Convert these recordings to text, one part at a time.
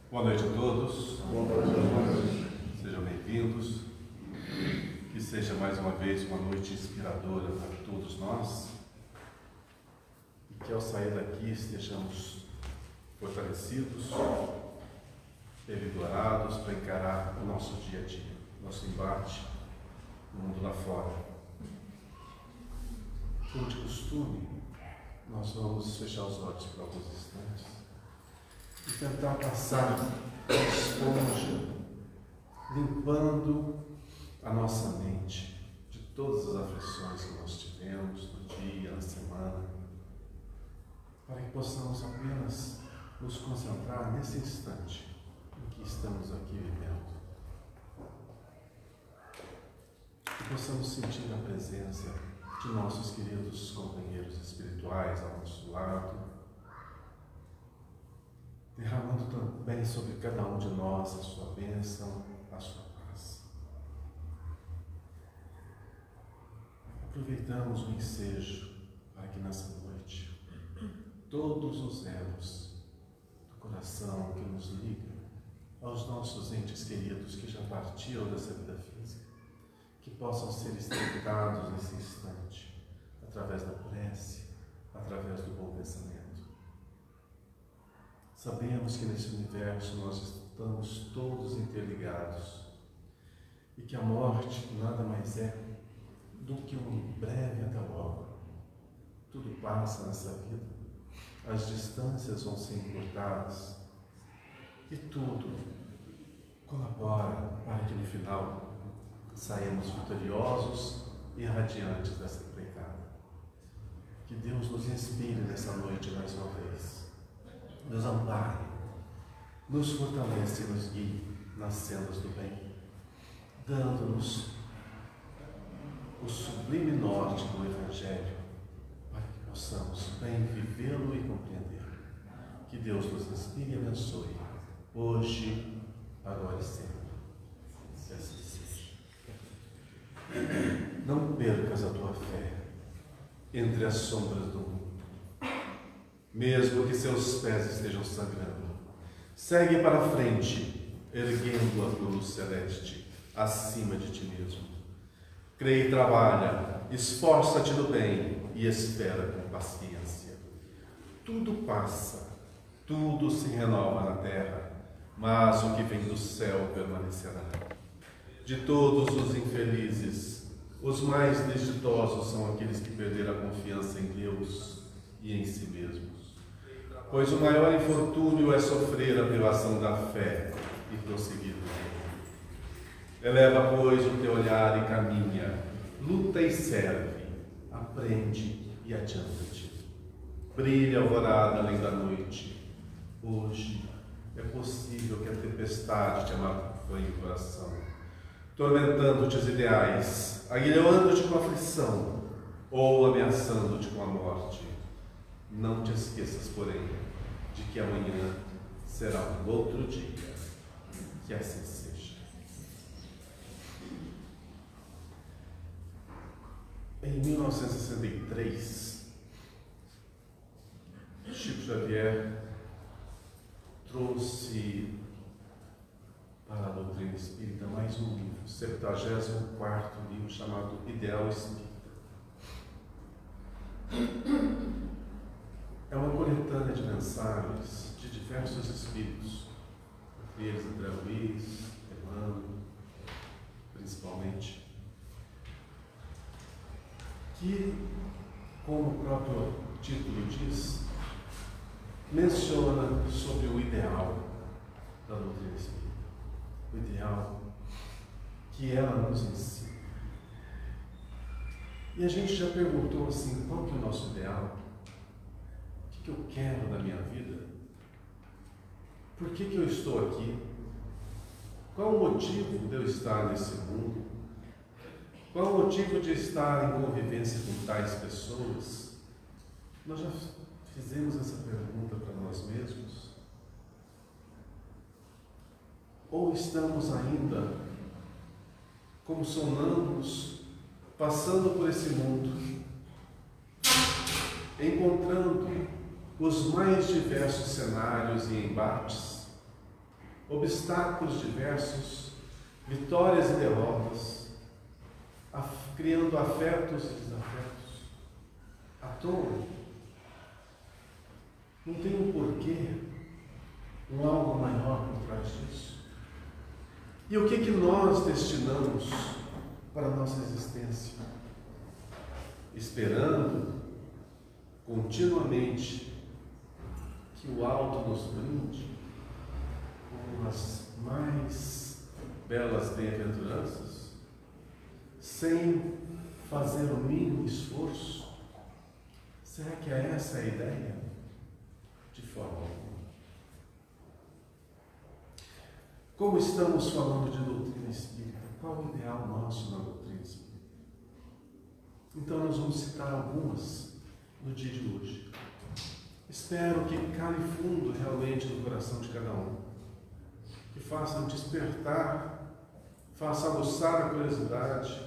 Boa noite a todos. Boa noite. Sejam bem-vindos. Que seja mais uma vez uma noite inspiradora para todos nós. E que ao sair daqui estejamos fortalecidos, revigorados para encarar o nosso dia a dia, nosso embate no mundo lá fora. Como de costume, nós vamos fechar os olhos por alguns instantes e tentar passar a esponja, limpando a nossa mente de todas as aflições que nós tivemos no dia, na semana, para que possamos apenas nos concentrar nesse instante em que estamos aqui vivendo. Que possamos sentir a presença de nossos queridos companheiros espirituais ao nosso lado, derramando também sobre cada um de nós a sua bênção, a sua paz. Aproveitamos o ensejo para que nessa noite todos os elos do coração que nos ligam aos nossos entes queridos que já partiram dessa vida física, que possam ser estreitados nesse instante, através da prece, através do bom pensamento. Sabemos que nesse universo nós estamos todos interligados e que a morte nada mais é do que um breve até logo. Tudo passa nessa vida, as distâncias vão ser encurtadas e tudo colabora para que no final saímos vitoriosos e radiantes dessa empreitada. Que Deus nos inspire nessa noite mais uma vez, nos ampare, nos fortalece e nos guie nas sendas do bem, dando-nos o sublime norte do Evangelho para que possamos bem vivê-lo e compreender. Que Deus nos inspire e abençoe, hoje, agora e sempre. Que assim seja. Não percas a tua fé entre as sombras do mundo, mesmo que seus pés estejam sangrando. Segue para frente, erguendo a tua luz celeste acima de ti mesmo. Crê e trabalha, esforça-te no bem e espera com paciência. Tudo passa, tudo se renova na terra, mas o que vem do céu permanecerá. De todos os infelizes, os mais desditosos são aqueles que perderam a confiança em Deus e em si mesmos. Pois o maior infortúnio é sofrer a privação da fé e prosseguir no bem. Eleva, pois, o teu olhar e caminha, luta e serve, aprende e adianta-te. Brilha a alvorada além da noite. Hoje é possível que a tempestade te amargue o coração, tormentando-te os ideais, aguilhando-te com a aflição ou ameaçando-te com a morte. Não te esqueças, porém, de que amanhã será um outro dia. Que assim seja. Em 1963, Chico Xavier trouxe para a doutrina espírita mais um livro, 74º livro, chamado Ideal Espírita. É uma coletânea de mensagens de diversos espíritos, entre eles André Luiz, Emmanuel, principalmente, que, como o próprio título diz, menciona sobre o ideal da doutrina espírita, o ideal que ela nos ensina. E a gente já perguntou assim, qual que é o nosso ideal? O que eu quero da minha vida? Por que eu estou aqui? Qual o motivo de eu estar nesse mundo? Qual o motivo de estar em convivência com tais pessoas? Nós já fizemos essa pergunta para nós mesmos? Ou estamos ainda como sonâmbulos, passando por esse mundo, encontrando os mais diversos cenários e embates, obstáculos diversos, vitórias e derrotas, criando afetos e desafetos, à toa. Não tem um porquê, um algo maior por trás disso. E o que nós destinamos para a nossa existência? Esperando continuamente que o alto nos brinde com as mais belas bem-aventuranças, sem fazer o mínimo esforço? Será que é essa a ideia? De forma alguma. Como estamos falando de doutrina espírita, qual o ideal nosso na doutrina espírita? Então nós vamos citar algumas no dia de hoje. Espero que cale fundo realmente no coração de cada um, que façam despertar, faça aguçar a curiosidade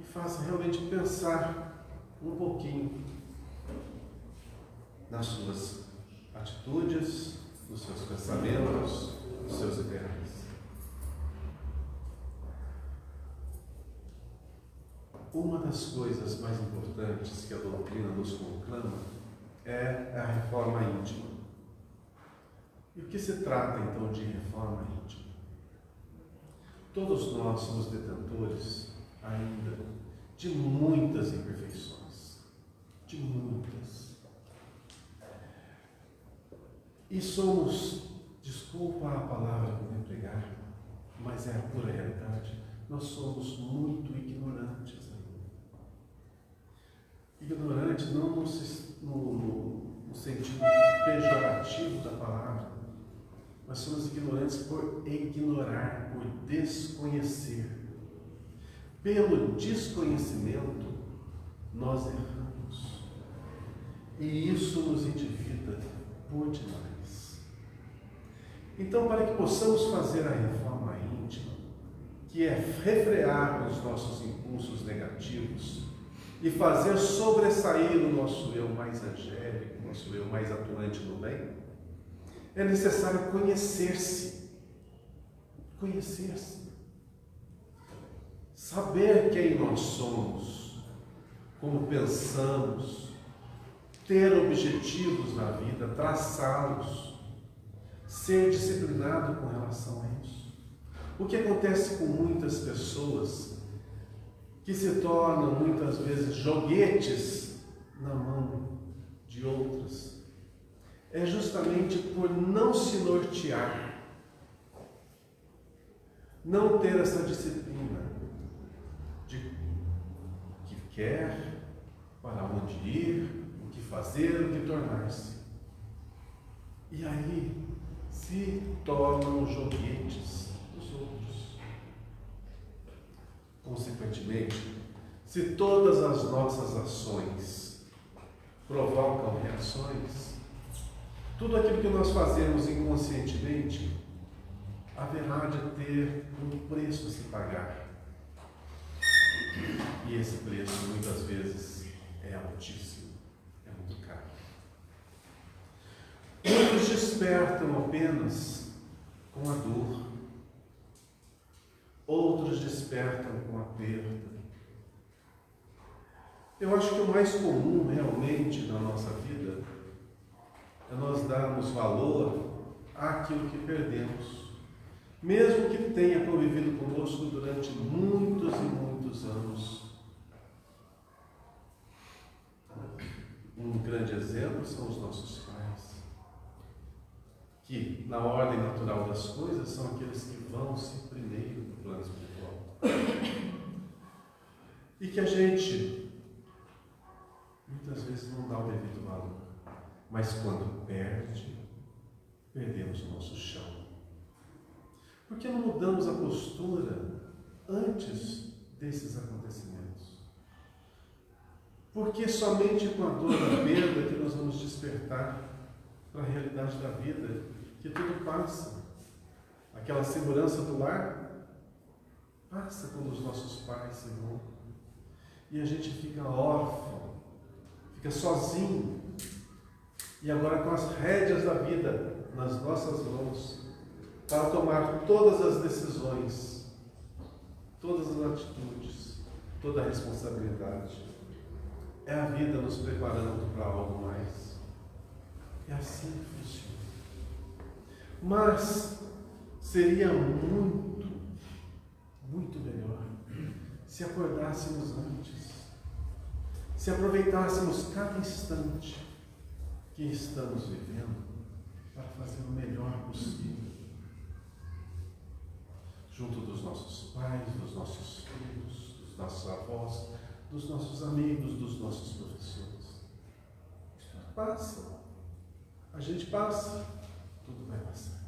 e faça realmente pensar um pouquinho nas suas atitudes, nos seus pensamentos, nos seus ideais. Uma das coisas mais importantes que a doutrina nos conclama é a reforma íntima. E o que se trata então de reforma íntima? Todos nós somos detentores ainda de muitas imperfeições, de muitas. E somos, desculpa a palavra que eu vou empregar, mas é a pura realidade, nós somos muito ignorantes ainda. Ignorantes não no sentido pejorativo da palavra, mas somos ignorantes por ignorar, por desconhecer. Pelo desconhecimento, nós erramos. E isso nos endivida por demais. Então, para que possamos fazer a reforma íntima, que é refrear os nossos impulsos negativos e fazer sobressair o nosso eu mais angélico, o nosso eu mais atuante no bem, é necessário conhecer-se. Conhecer-se. Saber quem nós somos, como pensamos, ter objetivos na vida, traçá-los, ser disciplinado com relação a isso. O que acontece com muitas pessoas que se tornam muitas vezes joguetes na mão de outras, é justamente por não se nortear, não ter essa disciplina de o que quer, para onde ir, o que fazer, o que tornar-se. E aí se tornam joguetes dos outros. Consequentemente, se todas as nossas ações provocam reações, tudo aquilo que nós fazemos inconscientemente haverá de ter um preço a se pagar. E esse preço, muitas vezes, é altíssimo, é muito caro. Muitos despertam apenas com a dor, outros despertam com a perda. Eu acho que o mais comum realmente na nossa vida é nós darmos valor àquilo que perdemos, mesmo que tenha convivido conosco durante muitos e muitos anos. Um grande exemplo são os nossos pais, que na ordem natural das coisas são aqueles que vão-se primeiro no plano espiritual. E que a gente muitas vezes não dá o devido valor, mas quando perde, perdemos o nosso chão. Por que não mudamos a postura antes desses acontecimentos? Porque somente com a dor da perda que nós vamos despertar para a realidade da vida, que tudo passa. Aquela segurança do lar passa quando os nossos pais se vão. E a gente fica órfão, fica sozinho. E agora com as rédeas da vida nas nossas mãos, para tomar todas as decisões, todas as atitudes, toda a responsabilidade. É a vida nos preparando para algo mais. É assim que funciona. Mas seria muito, muito melhor se acordássemos antes, se aproveitássemos cada instante que estamos vivendo para fazer o melhor possível, junto dos nossos pais, dos nossos filhos, dos nossos avós, dos nossos amigos, dos nossos professores. Isso passa. A gente passa, tudo vai passar.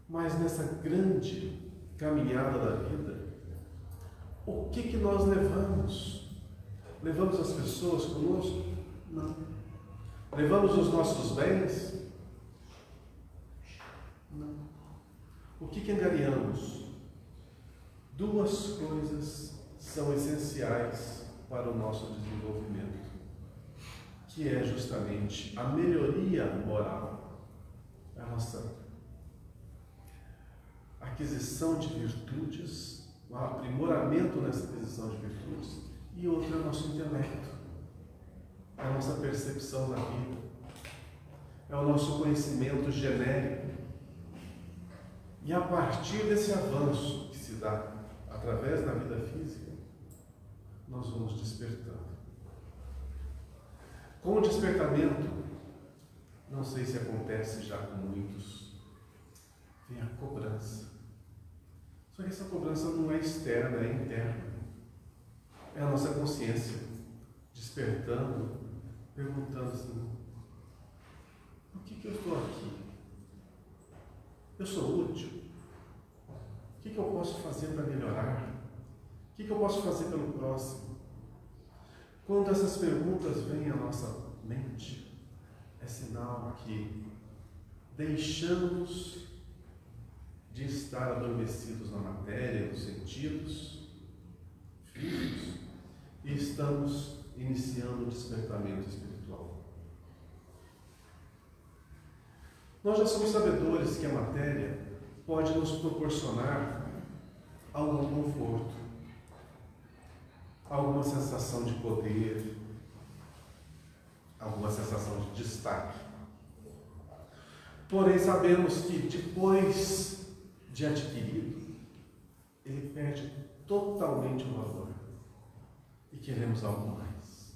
Mas nessa grande caminhada da vida, o que nós levamos? Levamos as pessoas conosco? Não. Levamos os nossos bens? Não. O que angariamos? Duas coisas são essenciais para o nosso desenvolvimento, que é justamente a melhoria moral, a nossa aquisição de virtudes, o aprimoramento nessa aquisição de virtudes, e outra é o nosso intelecto, é a nossa percepção da vida, é o nosso conhecimento genérico. E a partir desse avanço que se dá através da vida física, nós vamos despertando. Com o despertamento, não sei se acontece já com muitos, vem a cobrança. Só que essa cobrança não é externa, é interna. É a nossa consciência despertando, perguntando assim: por que eu estou aqui? Eu sou útil? O que eu posso fazer para melhorar? O que eu posso fazer pelo próximo? Quando essas perguntas vêm à nossa mente, é sinal que deixamos de estar adormecidos na matéria, nos sentidos físicos, e estamos iniciando o despertamento espiritual. Nós já somos sabedores que a matéria pode nos proporcionar algum conforto, alguma sensação de poder, alguma sensação de destaque. Porém, sabemos que depois de adquirido, ele perde totalmente o valor e queremos algo mais.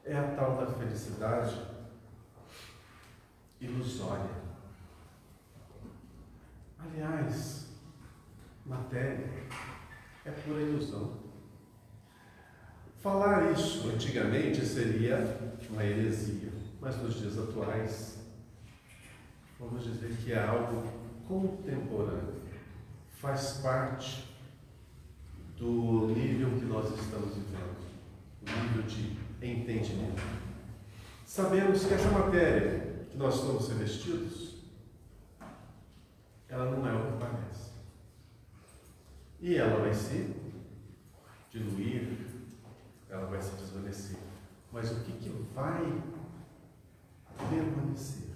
É a tal da felicidade ilusória. Aliás, matéria é pura ilusão. Falar isso antigamente seria uma heresia, mas nos dias atuais, vamos dizer que é algo contemporâneo, faz parte do nível que nós estamos vivendo, o nível de entendimento. Sabemos que essa matéria que nós estamos revestidos, ela não é o que parece. E ela vai se diluir, ela vai se desvanecer. Mas o que vai permanecer?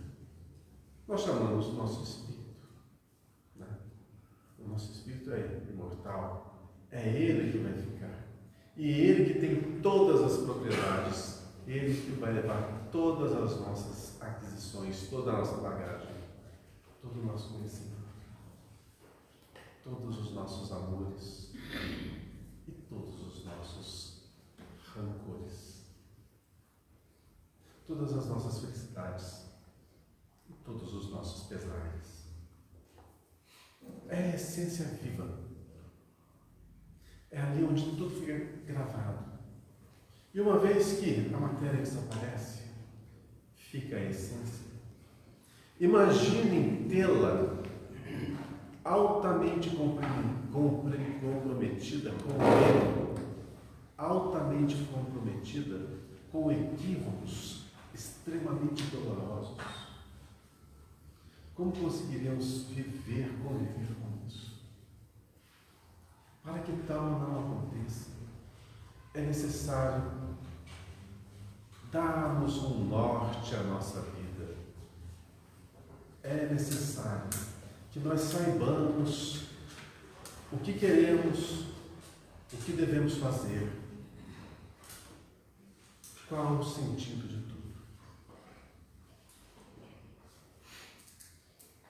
Nós chamamos o nosso espírito. Né? O nosso espírito é imortal. É ele que vai ficar. E ele que tem todas as propriedades. Ele que vai levar todas as nossas aquisições, toda a nossa bagagem, todo o nosso conhecimento, todos os nossos amores e todos os nossos rancores, todas as nossas felicidades, todos os nossos pesares. É a essência viva. É ali onde tudo fica gravado. E uma vez que a matéria desaparece, fica a essência. Imaginem tê-la altamente comprometida com o erro, altamente comprometida com equívocos extremamente dolorosos. Como conseguiremos conviver com isso? Para que tal não aconteça, é necessário darmos um norte à nossa vida. é necessário que nós saibamos o que queremos, o que devemos fazer, qual o sentido de tudo.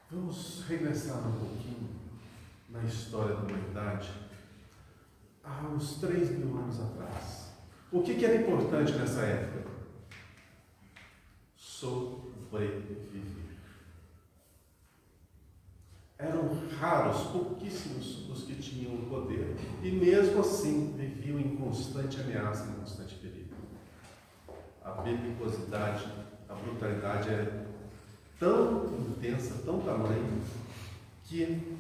Vamos regressar um pouquinho na história da humanidade, há uns 3.000 anos atrás. O que era importante nessa época? Sobreviver. Eram raros, pouquíssimos os que tinham o poder, e mesmo assim viviam em constante ameaça, em constante perigo. A belicosidade, a brutalidade era tão intensa, tão tamanha, que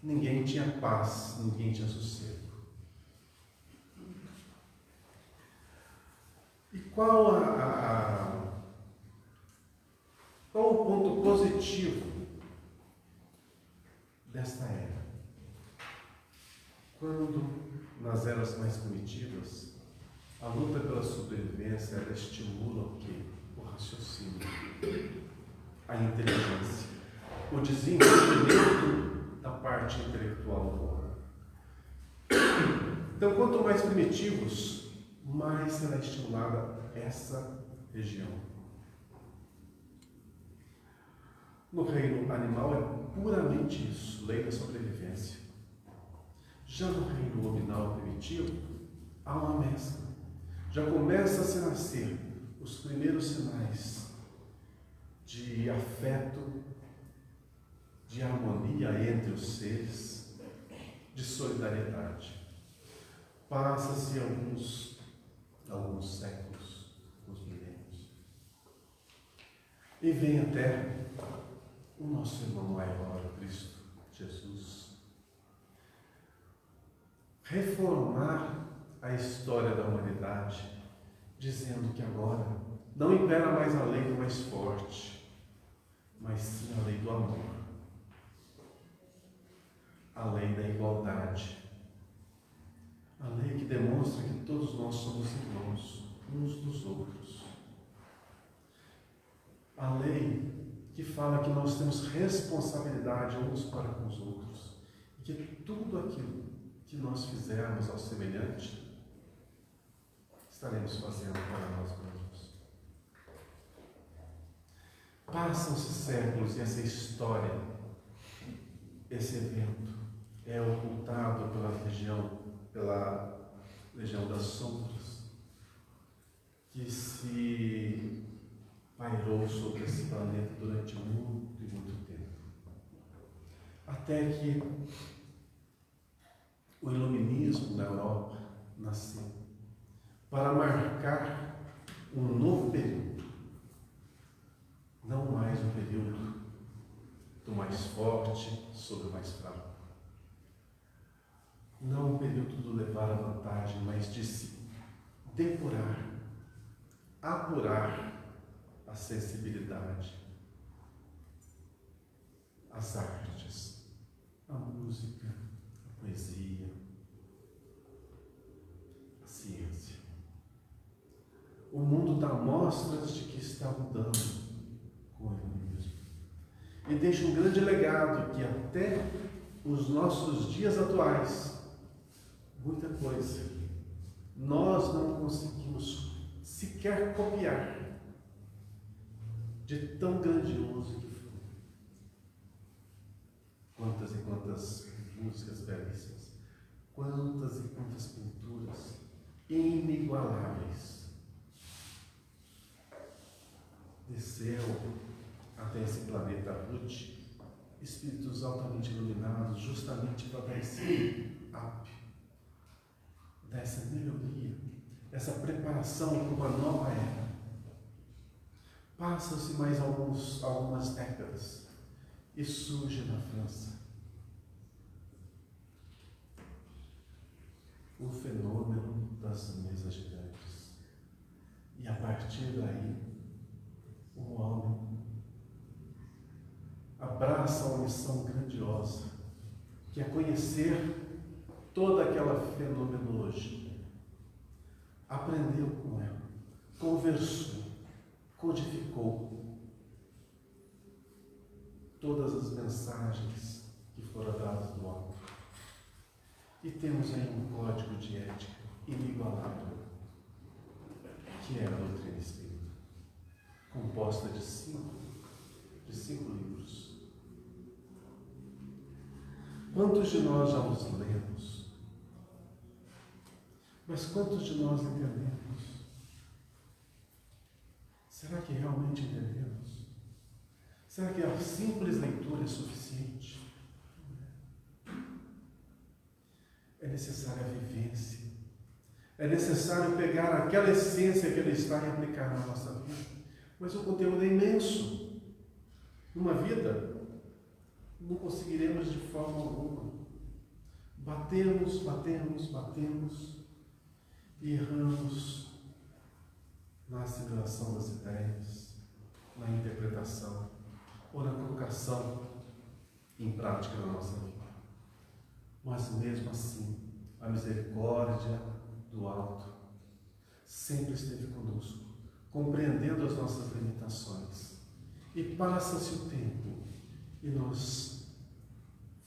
ninguém tinha paz, ninguém tinha sossego. E qual o ponto positivo desta era? Quando, nas eras mais primitivas, a luta pela sobrevivência ela estimula o quê? O raciocínio, a inteligência, o desenvolvimento da parte intelectual do homem. Então, quanto mais primitivos, mais será estimulada essa região. No reino animal é puramente isso, lei da sobrevivência. Já no reino nominal primitivo, há uma mescla. Já começa a se nascer os primeiros sinais de afeto, de harmonia entre os seres, de solidariedade. Passa-se alguns séculos, alguns milênios, e vem até o nosso irmão maior, Cristo Jesus, reformar a história da humanidade, dizendo que agora não impera mais a lei do mais forte, mas sim a lei do amor, a lei da igualdade, a lei que demonstra que todos nós somos irmãos uns dos outros, a lei que fala que nós temos responsabilidade uns para com os outros, e que tudo aquilo que nós fizermos ao semelhante, estaremos fazendo para nós mesmos. Passam-se séculos e essa história, esse evento, é ocultado pela legião das sombras, que se pairou sobre esse planeta durante muito e muito tempo. Até que o iluminismo na Europa nasceu para marcar um novo período, não mais um período do mais forte sobre o mais fraco, não um período do levar a vantagem, mas de se depurar, apurar a sensibilidade, as artes, a música, a poesia, a ciência. O mundo dá mostras de que está mudando com o iluminismo e deixa um grande legado que até os nossos dias atuais, muita coisa nós não conseguimos sequer copiar, de tão grandioso que foi. Quantas e quantas músicas belíssimas, quantas e quantas pinturas inigualáveis desceram até esse planeta Ruth, espíritos altamente iluminados, justamente para dar esse up, dar essa melhoria, essa preparação para uma nova era. Passam-se mais algumas décadas e surge na França o fenômeno das mesas girantes. E a partir daí, o homem abraça uma missão grandiosa, que é conhecer toda aquela fenomenologia. Aprendeu com ela, conversou, codificou todas as mensagens que foram dadas do alto. E temos aí um código de ética inigualável, que é a doutrina espírita, composta de cinco livros. Quantos de nós já os lemos? Mas quantos de nós entendemos? Será que realmente entendemos? Será que a simples leitura é suficiente? É necessária a vivência. É necessário pegar aquela essência que ele está e aplicar na nossa vida. Mas o conteúdo é imenso. Numa vida, não conseguiremos de forma alguma. Batemos e erramos na assimilação das ideias, na interpretação ou na colocação em prática na nossa vida. Mas mesmo assim, a misericórdia do alto sempre esteve conosco, compreendendo as nossas limitações. E passa-se o tempo e nós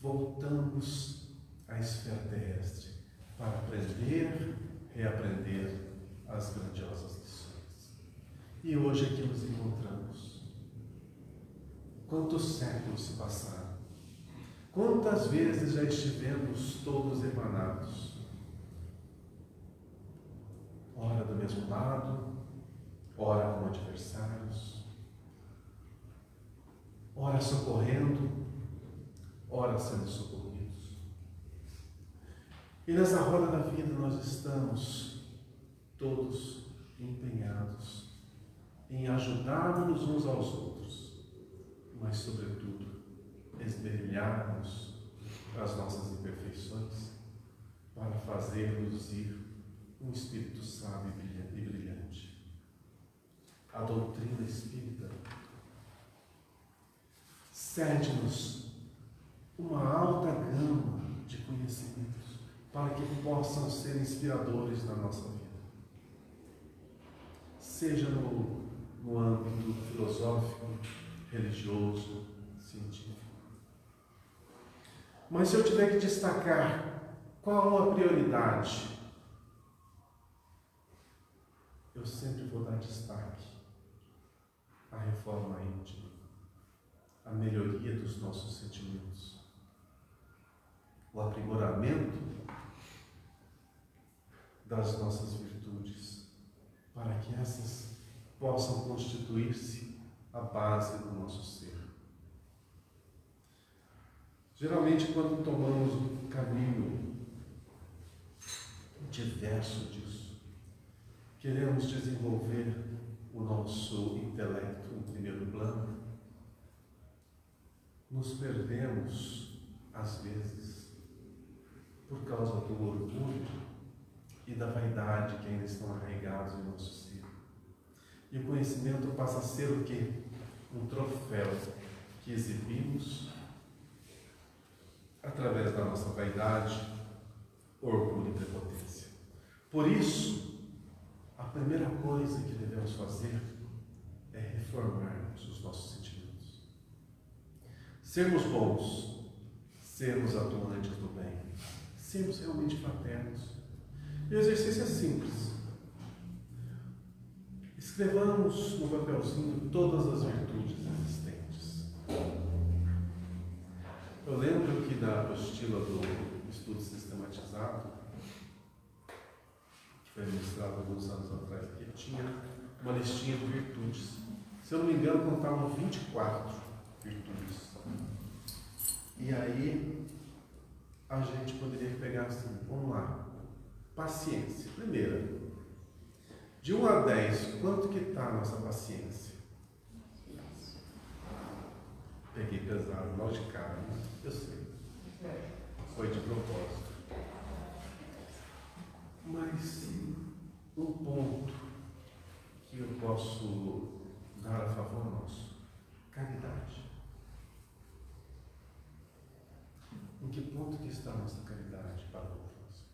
voltamos à esfera terrestre para aprender, reaprender as grandiosas lições. E hoje aqui nos encontramos. Quantos séculos se passaram? Quantas vezes já estivemos todos emanados? Ora do mesmo lado, ora como adversários, ora socorrendo, ora sendo socorridos. E nessa roda da vida nós estamos todos empenhados em ajudarmos uns aos outros, mas sobretudo esmerilharmos as nossas imperfeições para fazer-nos ir um espírito sábio e brilhante. A doutrina espírita cede-nos uma alta gama de conhecimentos para que possam ser inspiradores na nossa vida. Seja no âmbito filosófico, religioso, científico. Mas se eu tiver que destacar qual a prioridade, eu sempre vou dar destaque à reforma íntima, à melhoria dos nossos sentimentos, o aprimoramento das nossas virtudes, para que essas possam constituir-se a base do nosso ser. Geralmente, quando tomamos um caminho diverso disso, queremos desenvolver o nosso intelecto em primeiro plano, nos perdemos, às vezes, por causa do orgulho e da vaidade que ainda estão arraigados em nosso ser. E o conhecimento passa a ser o quê? Um troféu que exibimos através da nossa vaidade, orgulho e prepotência. Por isso, a primeira coisa que devemos fazer é reformarmos os nossos sentimentos. Sermos bons, sermos atuantes do bem, sermos realmente fraternos. E o exercício é simples. Escrevamos no papelzinho todas as virtudes existentes. Eu lembro que na apostila do estudo sistematizado, que foi ministrado alguns anos atrás aqui, tinha uma listinha de virtudes. Se eu não me engano, contavam 24 virtudes. E aí, a gente poderia pegar assim, vamos lá, paciência. Primeira, de 1 a 10, quanto que está a nossa paciência? Peguei pesado, logo de cara, né? Eu sei. Foi de propósito. Mas um ponto que eu posso dar a favor nosso: caridade. Em que ponto que está a nossa caridade para o próximo?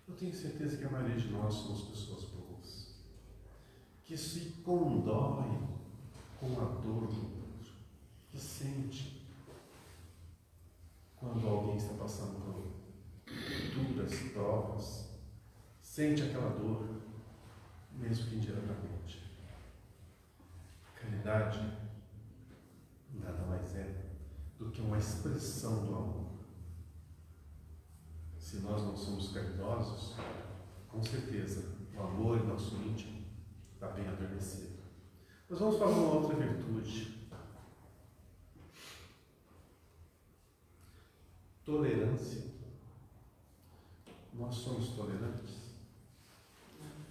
Eu tenho certeza que a maioria de nós somos pessoas boas, que se condói com a dor do outro, sente quando alguém está passando por duras provas, sente aquela dor, mesmo que indiretamente. Caridade nada mais é do que uma expressão do amor. Se nós não somos caridosos, com certeza o amor em nosso íntimo está bem adormecido. Nós vamos falar uma outra virtude. Tolerância. Nós somos tolerantes?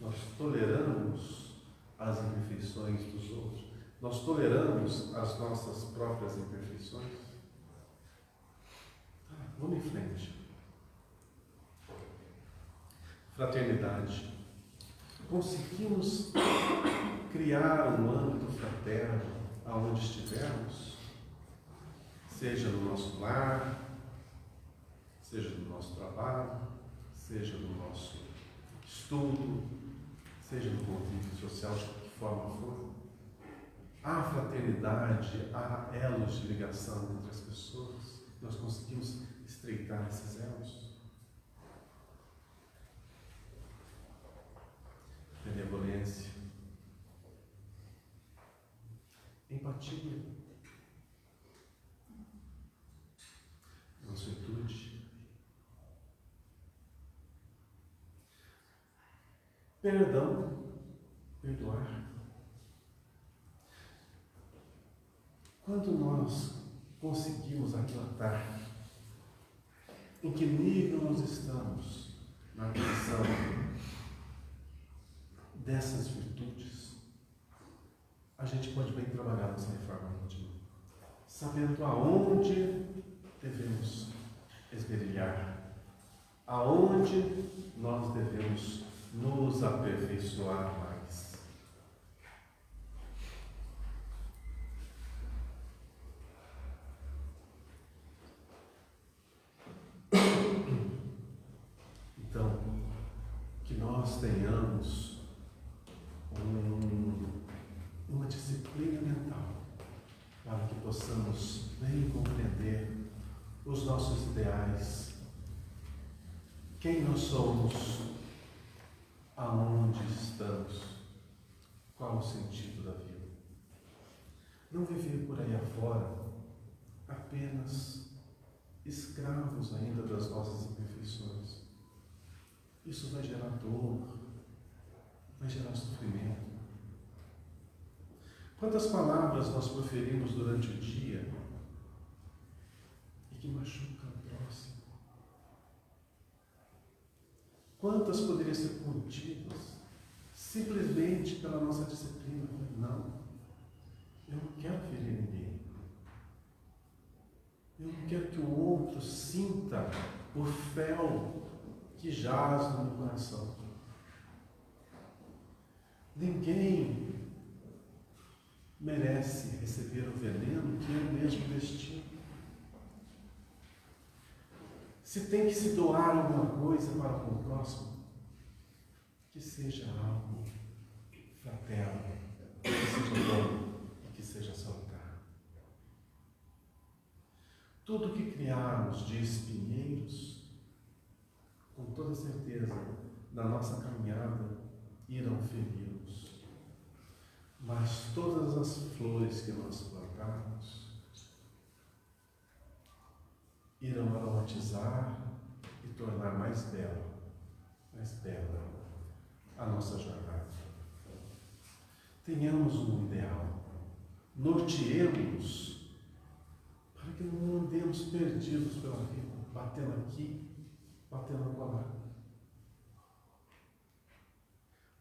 Nós toleramos as imperfeições dos outros? Nós toleramos as nossas próprias imperfeições? Vamos em frente. Fraternidade. Conseguimos criar um âmbito fraterno aonde estivermos? Seja no nosso lar, seja no nosso trabalho, seja no nosso estudo, seja no convívio social, de que forma for. Há fraternidade, há elos de ligação entre as pessoas. Nós conseguimos estreitar esses elos. Benevolência. Empatia. Mansuetude. Perdão. Perdoar. Quando nós conseguimos aquilatar em que nível nós estamos na aquisição dessas virtudes, a gente pode bem trabalhar nessa reforma íntima, sabendo aonde devemos esmerilhar, aonde nós devemos nos aperfeiçoar mais. Então, que nós tenhamos uma disciplina mental para que possamos bem compreender os nossos ideais, quem nós somos, aonde estamos, qual o sentido da vida. Não viver por aí afora apenas escravos ainda das nossas imperfeições. Isso vai gerar dor, vai gerar sofrimento. Quantas palavras nós proferimos durante o dia e que machucam o próximo? Quantas poderiam ser contidas simplesmente pela nossa disciplina? Não, eu não quero ferir ninguém. Eu não quero que o outro sinta o fel que jaz no meu coração. Ninguém merece receber o veneno que eu mesmo destino. Se tem que se doar alguma coisa para o próximo, que seja algo fraterno, que seja bom e que seja salutar. Tudo que criarmos de espinheiros, com toda certeza, na nossa caminhada, irão ferir-nos. Mas todas as flores que nós plantarmos irão aromatizar e tornar mais bela a nossa jornada. Tenhamos um ideal, norteemos para que não andemos perdidos pela vida, batendo aqui, batendo acolá.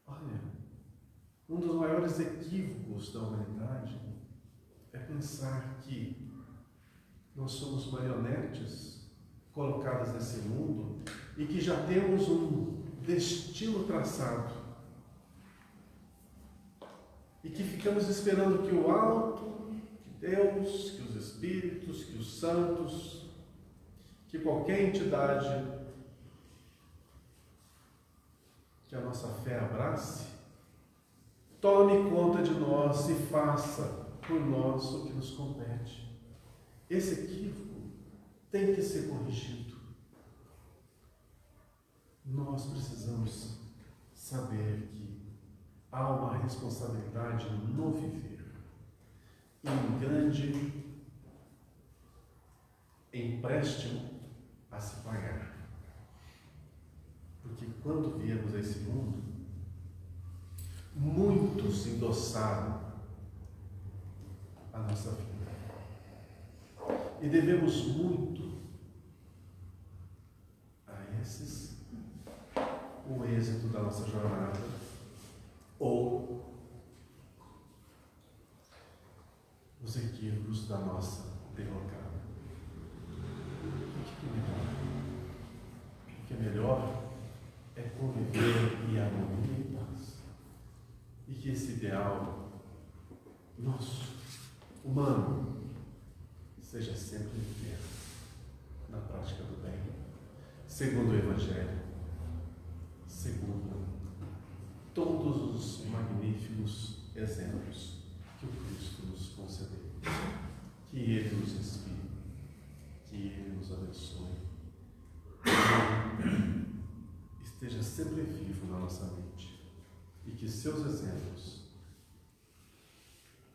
Olha, um dos maiores equívocos da humanidade é pensar que nós somos marionetes colocadas nesse mundo e que já temos um destino traçado e que ficamos esperando que o alto, que Deus, que os espíritos, que os santos, que qualquer entidade que a nossa fé abrace, tome conta de nós e faça por nós o que nos compete. Esse equívoco tem que ser corrigido. Nós precisamos saber que há uma responsabilidade no viver e um grande empréstimo a se pagar. Porque quando viemos a esse mundo, muitos endossaram a nossa vida. E devemos muito a esses o êxito da nossa jornada ou os equívocos da nossa derrocada. O que é melhor é conviver em harmonia e paz. E que esse ideal nosso, humano, seja sempre viver na prática do bem, segundo o Evangelho, segundo todos os magníficos exemplos que o Cristo nos concedeu. Que Ele nos inspire, que Ele nos abençoe, que Ele esteja sempre vivo na nossa mente e que seus exemplos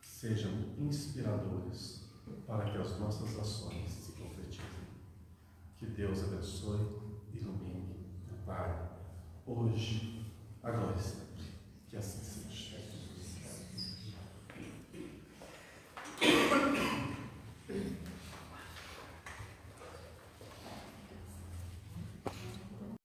sejam inspiradores para que as nossas ações se concretizem. Que Deus abençoe e ilumine, Pai, hoje, agora e sempre.